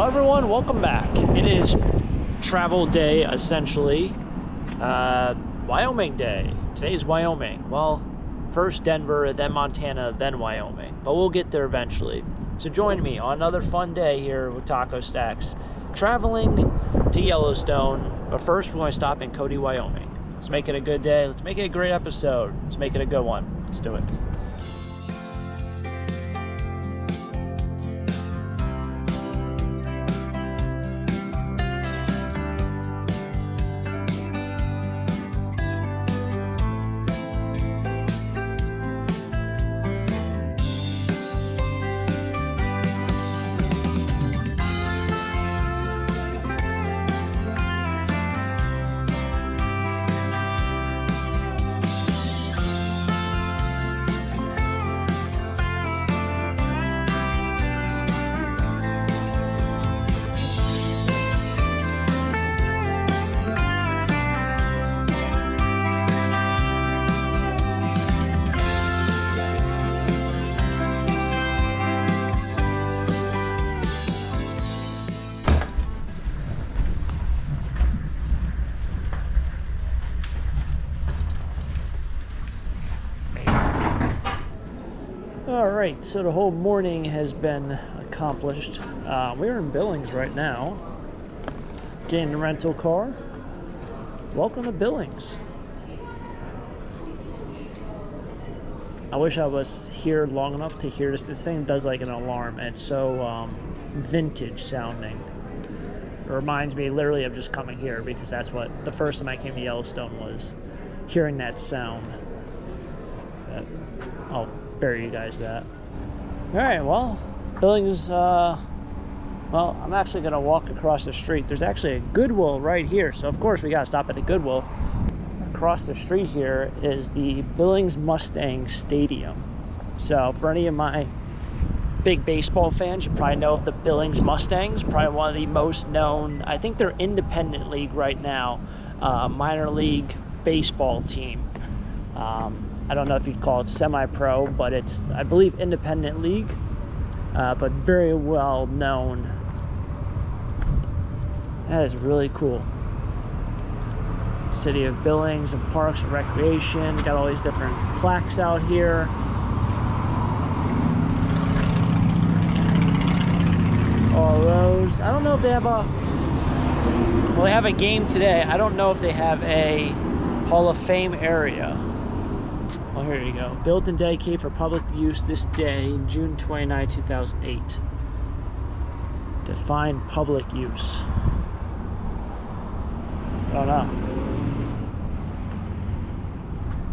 Hello everyone, welcome back. It is travel day, essentially. Wyoming day. Today's Wyoming. Well, first Denver, then Montana, then Wyoming. But we'll get there eventually. So join me on another fun day here with Taco Stacks. Traveling to Yellowstone, but first we're going to stop in Cody, Wyoming. Let's make it a good day. Let's make it a great episode. Let's make it a good one. Let's do it. Alright, so the whole morning has been accomplished. We're in Billings right now, getting a rental car. Welcome to Billings. I wish I was here long enough to hear this. This thing does like an alarm, and it's so vintage sounding. It reminds me literally of just coming here, because that's what the first time I came to Yellowstone was, hearing that sound. I'll bury you guys that. Alright, well, Billings, well, I'm actually going to walk across the street. There's actually a Goodwill right here, so of course we got to stop at the Goodwill. Across the street here is the Billings Mustang Stadium. So for any of my big baseball fans, you probably know of the Billings Mustangs, probably one of the most known. I think they're independent league right now, minor league baseball team. I don't know if you'd call it semi-pro, but it's, I believe, independent league, but very well known. That is really cool. City of Billings and Parks and Recreation. Got all these different plaques out here. All those. I don't know if they have a, well, they have a game today. I don't know if they have a Hall of Fame area. Oh, here you go. Built and dedicated for public use this day, June 29, 2008. Define public use. I don't know.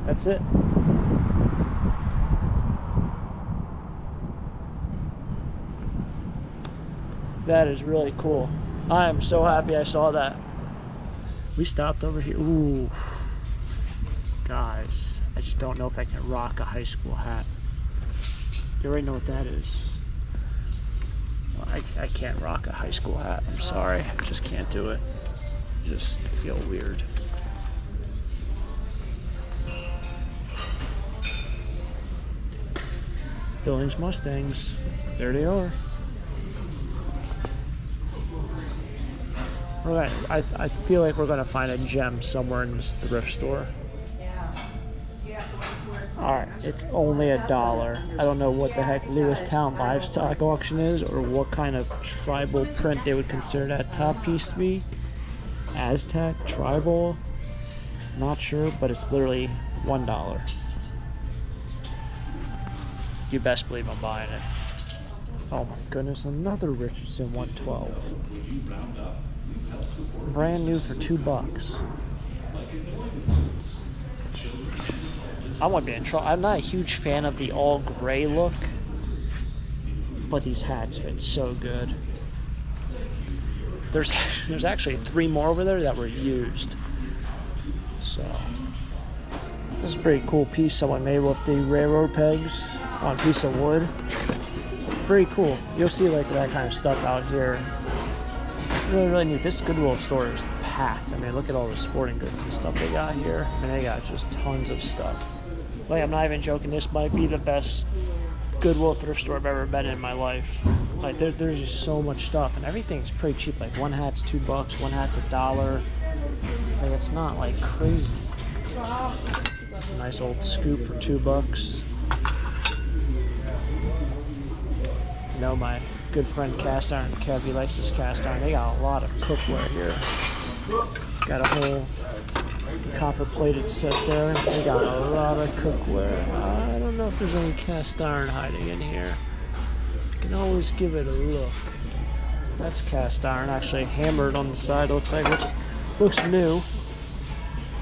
That's it. That is really cool. I am so happy I saw that. We stopped over here. Ooh. Guys. I just don't know if I can rock a high school hat. You already know what that is. Well, I can't rock a high school hat. I'm sorry. I just can't do it. I just feel weird. Billings Mustangs. There they are. Alright, I feel like we're going to find a gem somewhere in this thrift store. Alright, it's only $1. I don't know what the heck Lewistown livestock auction is, or what kind of tribal print they would consider that top piece to be. Aztec, tribal, not sure, but it's literally $1. You best believe I'm buying it. Oh my goodness, another Richardson 112. Brand new for $2. I want to be in trouble. I'm not a huge fan of the all gray look, but these hats fit so good. There's actually 3 more over there that were used. So this is a pretty cool piece someone made with the railroad pegs on a piece of wood. Pretty cool. You'll see like that kind of stuff out here. Really neat. This Goodwill store is packed. I mean, look at all the sporting goods and stuff they got here. I mean, they got just tons of stuff. Like, I'm not even joking, this might be the best Goodwill thrift store I've ever been in my life. Like there's just so much stuff, and everything's pretty cheap. Like one hat's $2, one hat's $1. Like it's not like crazy. It's a nice old scoop for $2. You know, my good friend Cast Iron Kev, he likes this cast iron. They got a lot of cookware here. Got a whole copper plated set there. They got a lot of cookware. I don't know if there's any cast iron hiding in here. You can always give it a look. That's cast iron, actually hammered on the side. It looks like it looks new.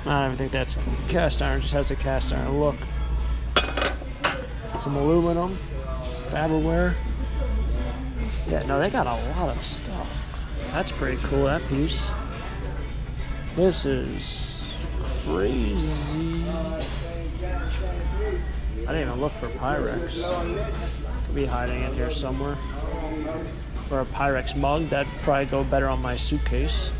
I don't even think that's cast iron, just has a cast iron look. Some aluminum, Faberware. Yeah, no, they got a lot of stuff. That's pretty cool, that piece. This is crazy. I didn't even look for Pyrex. Could be hiding in here somewhere. Or a Pyrex mug, that'd probably go better on my suitcase.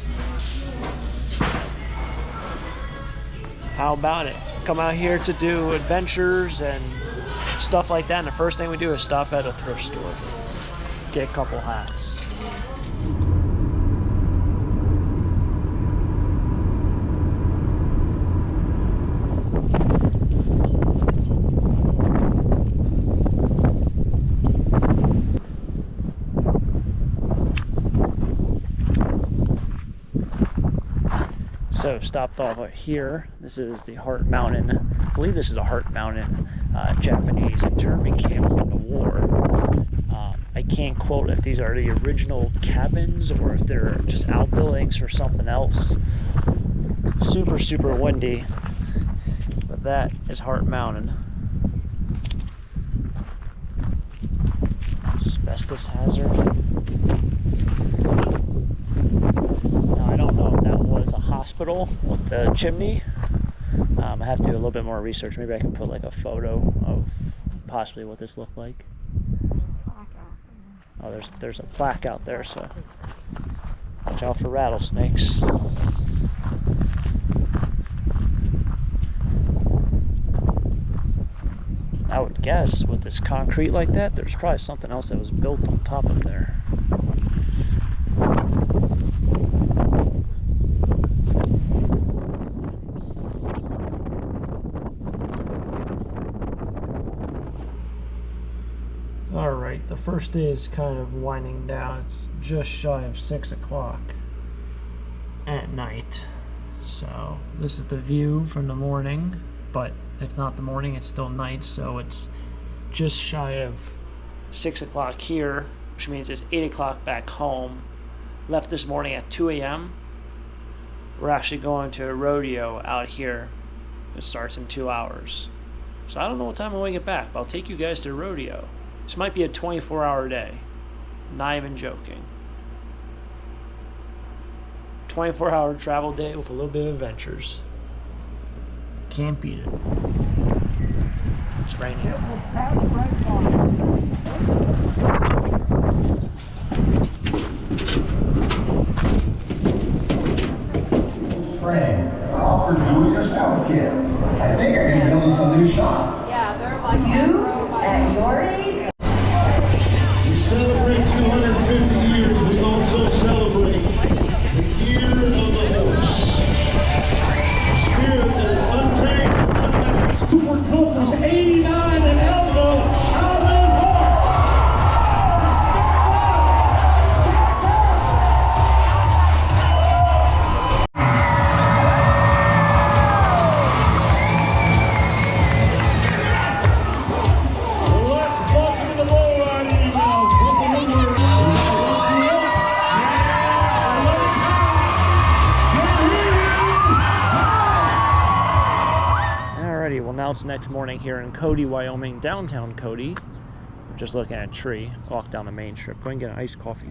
How about it? Come out here to do adventures and stuff like that, and the first thing we do is stop at a thrift store. Get a couple hats. So stopped off here. This is the Heart Mountain. I believe this is a Heart Mountain Japanese internment camp from the war. I can't quote if these are the original cabins or if they're just outbuildings for something else. Super, super windy. But that is Heart Mountain. Asbestos hazard. Now, I don't know if that was a hospital with the chimney. I have to do a little bit more research. Maybe I can put like a photo of possibly what this looked like. Oh, there's a plaque out there, so watch out for rattlesnakes. I would guess with this concrete like that, there's probably something else that was built on top of there. Alright, the first day is kind of winding down. It's just shy of 6 o'clock at night. So this is the view from the morning, but it's not the morning, it's still night, so it's just shy of 6 o'clock here, which means it's 8 o'clock back home. Left this morning at 2 a.m. We're actually going to a rodeo out here. It starts in 2 hours. So I don't know what time I'm going to get back, but I'll take you guys to the rodeo. This might be a 24-hour day. Not even joking. 24-hour travel day with a little bit of adventures. Can't beat it. It's raining. Friend, offer do-it-yourself kit. I think I can build us a new shop. Yeah, they're like You, at your age? We celebrate 250 years. We also celebrate the year of the horse. A spirit that is untrained and unmatched. Super Cookers 89 and elbow. How those horse? Let's welcome the bull riding Alrighty, well now it's next morning here in Cody, Wyoming, downtown Cody. I'm just looking at a tree, walk down the main strip, go and get an iced coffee.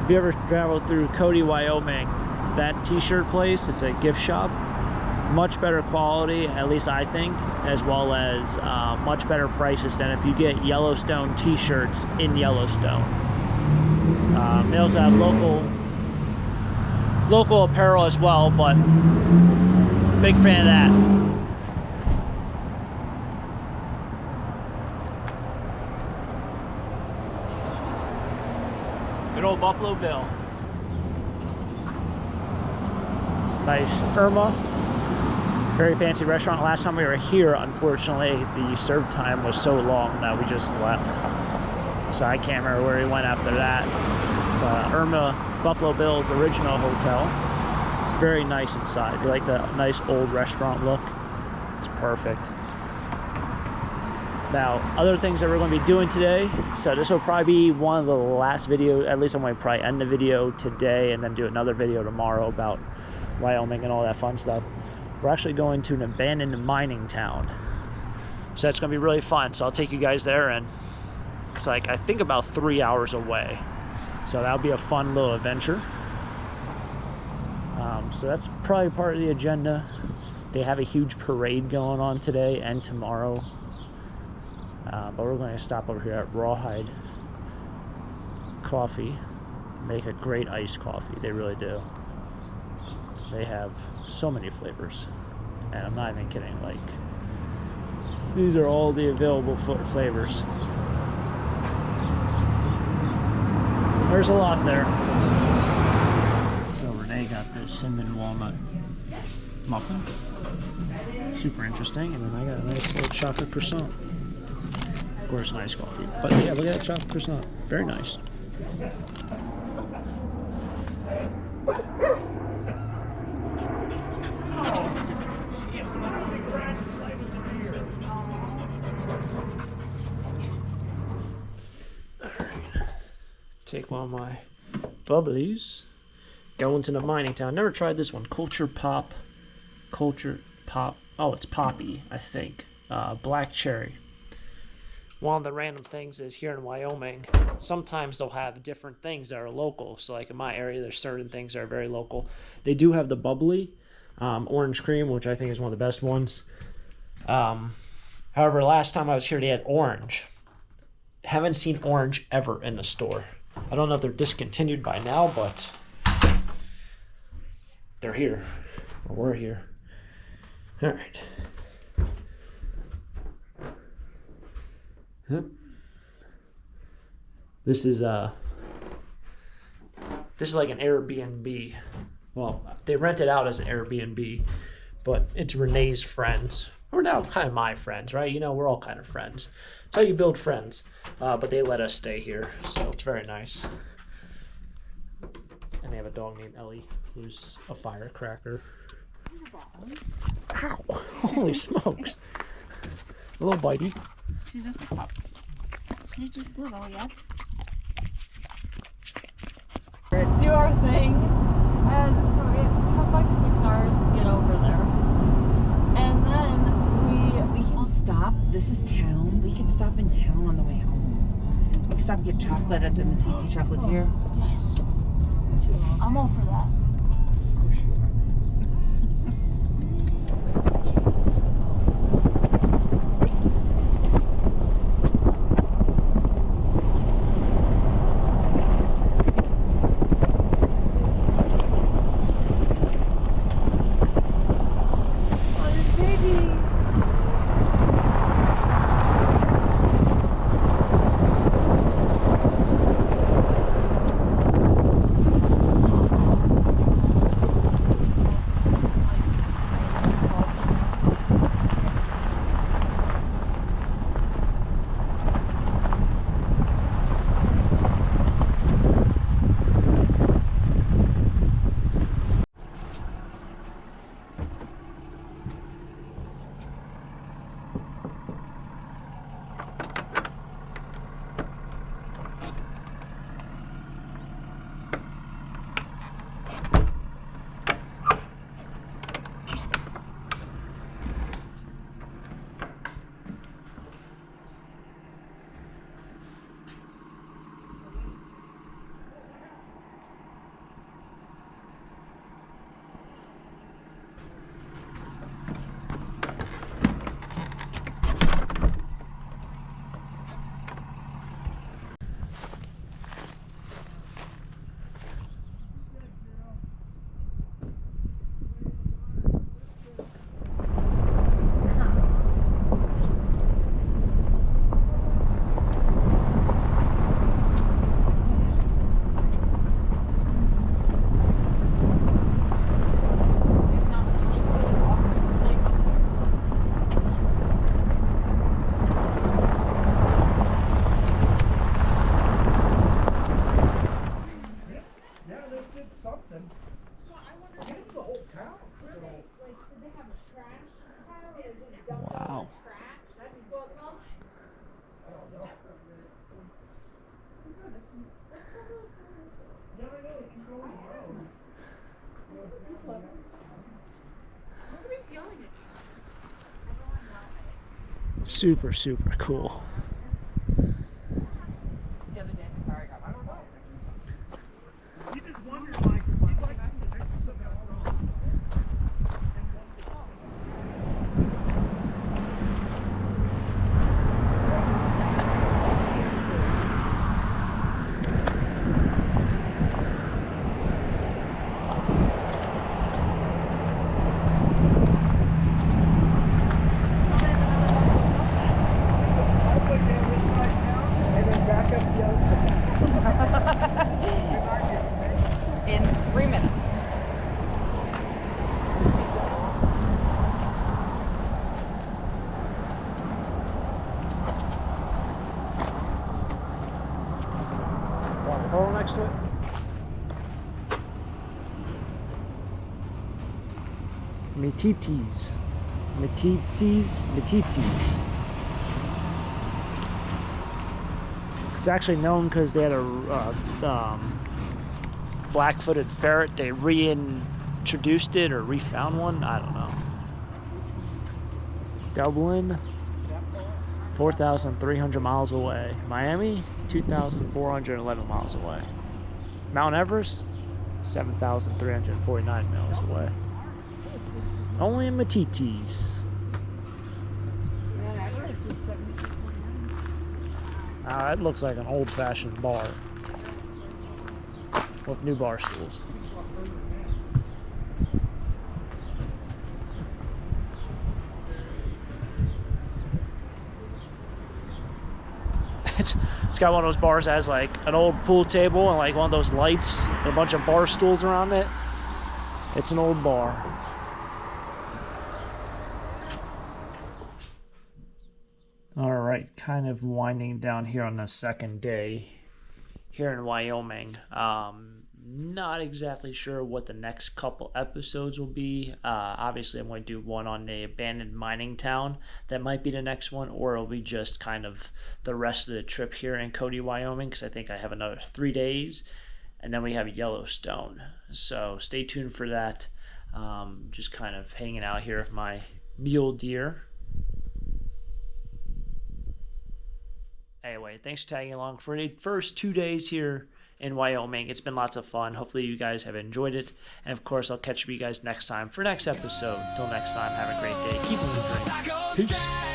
If you ever traveled through Cody, Wyoming, that t-shirt place. It's a gift shop. Much better quality, at least I think, as well as much better prices than if you get Yellowstone t-shirts in Yellowstone. They also have local apparel as well, but big fan of that. Good old Buffalo Bill. It's nice Irma. Very fancy restaurant. Last time we were here, unfortunately, the serve time was so long that we just left. So I can't remember where we went after that. Irma Buffalo Bill's original hotel. It's very nice inside. If you like the nice old restaurant look, it's perfect. Now, other things that we're going to be doing today. So this will probably be one of the last videos. At least I'm going to probably end the video today and then do another video tomorrow about Wyoming and all that fun stuff. We're actually going to an abandoned mining town. So that's going to be really fun. So I'll take you guys there, and it's like, I think about 3 hours away. So that'll be a fun little adventure. So that's probably part of the agenda. They have a huge parade going on today and tomorrow. But we're going to stop over here at Rawhide Coffee. Make a great iced coffee. They really do. They have so many flavors, and I'm not even kidding. Like, these are all the available flavors. There's a lot there. So Renee got this cinnamon walnut muffin. Super interesting. And then I got a nice little chocolate croissant. Of course, nice coffee. But yeah, look at that chocolate croissant. Very nice. Take one of my bubblies. Going to the mining town. Never tried this one. Culture Pop. Oh, it's Poppy, I think. Black cherry. One of the random things is here in Wyoming, sometimes they'll have different things that are local. So like in my area, there's certain things that are very local. They do have the bubbly orange cream, which I think is one of the best ones. However, last time I was here, they had orange. Haven't seen orange ever in the store. I don't know if they're discontinued by now, but they're here. Or we're here. All right. Yep. This is like an Airbnb. Well, they rent it out as an Airbnb, but it's Renee's friends. Or now kind of my friends, right? You know, we're all kind of friends. It's how you build friends. But they let us stay here, so it's very nice. And they have a dog named Ellie, who's a firecracker. Ow! Holy smokes. A little bitey. She's just a pup. She's just little yet. Do our thing, and so it took like 6 hours to get over there. And then we can stop. This is town. We can stop in town on the way home. We can stop and get chocolate at the Matiti Chocolatier. Yes. I'm all for that. Of course you are. Wow. Super, super cool. In 3 minutes. Waterfall next to it. Metites. It's actually known because they had a black-footed ferret. They reintroduced it or refound one. I don't know. Dublin, 4,300 miles away. Miami, 2,411 miles away. Mount Everest, 7,349 miles away. Only in Metites. It looks like an old-fashioned bar with new bar stools. It's got one of those bars that has like an old pool table and like one of those lights and a bunch of bar stools around it. It's an old bar. All right, kind of winding down here on the second day here in Wyoming. Not exactly sure what the next couple episodes will be. Obviously, I'm going to do one on the abandoned mining town. That might be the next one, or it'll be just kind of the rest of the trip here in Cody, Wyoming, because I think I have another 3 days, and then we have Yellowstone. So stay tuned for that. Just kind of hanging out here with my mule deer. Anyway, thanks for tagging along for the first 2 days here in Wyoming. It's been lots of fun. Hopefully you guys have enjoyed it. And of course, I'll catch you guys next time for next episode. Till next time, have a great day. Keep moving. Peace.